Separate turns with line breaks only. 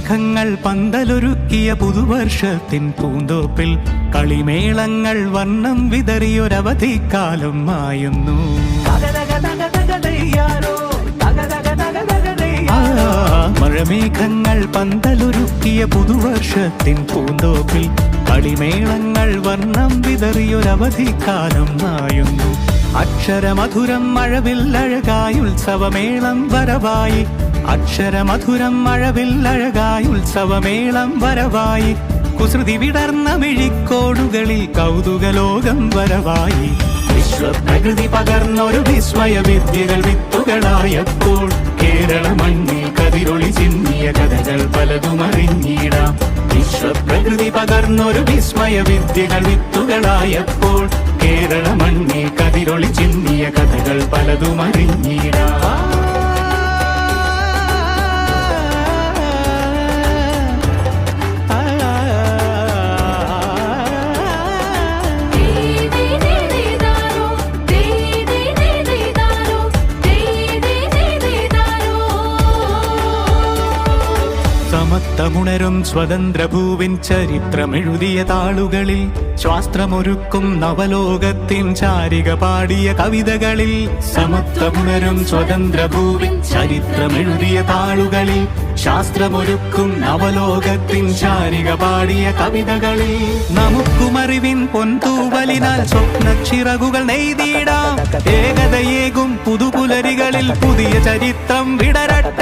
മഴമേഘങ്ങൾ പന്തലൊരുക്കിയ പുതുവർഷത്തിൻ പൂന്തോപ്പിൽ കളിമേളങ്ങൾ വർണ്ണം വിതറിയൊരവധിക്കാലം മായുന്നു. മഴമേഘങ്ങൾ പന്തലൊരുക്കിയ പുതുവർഷത്തിൻ പൂന്തോപ്പിൽ കളിമേളങ്ങൾ വർണ്ണം വിതറിയൊരവധിക്കാലം മായുന്നു. അക്ഷരമധുരം മഴവില്ലഴകായി ഉത്സവമേളം വരവായി, അക്ഷരമധുരം മഴവില്ലഴകായി ഉത്സവമേളം വരവായി, കുസൃതി വിടർന്ന മിഴിക്കോടുകളിൽ കൗതുകലോകം വരവായി. വിശ്വപ്രകൃതി പകർന്നൊരു വിസ്മയ വിദ്യകൾ വിത്തുകളായപ്പോൾ കേരള മണ്ണിൽ കതിരൊളി ചിന്നിയ കഥകൾ പലതും അറിഞ്ഞിടാം. വിശ്വപ്രകൃതി പകർന്നൊരു വിസ്മയ വിദ്യകൾ വിത്തുകളായപ്പോൾ കേരള മണ്ണിൽ കതിരൊളി ചിന്നിയ കഥകൾ പലതും അറിഞ്ഞിടാം. സമത്വമുണരും സ്വതന്ത്രഭൂവിൻ ചരിത്രമെഴുതിയ താളുകളിൽ, ശാസ്ത്രമൊരുക്കും നവലോകത്തിൻ ചാരിക പാടിയ കവിതകളിൽ. സമത്വമുണരും സ്വതന്ത്രഭൂവിൻ ചരിത്രമെഴുതിയ താളുകളിൽ, ശാസ്ത്രമൊരുക്കും നവലോകത്തിൻ ചാരിക പാടിയ കവിതകളിൽ. നമുക്കുമറിവിൻ പൊൻതൂവലിനാൽ സ്വപ്നച്ചിറകുകൾ നെയ്തിടാം. ഏകതയേകും പുതുപുലരികളിൽ പുതിയ ചരിത്രം വിടരട്ടെ.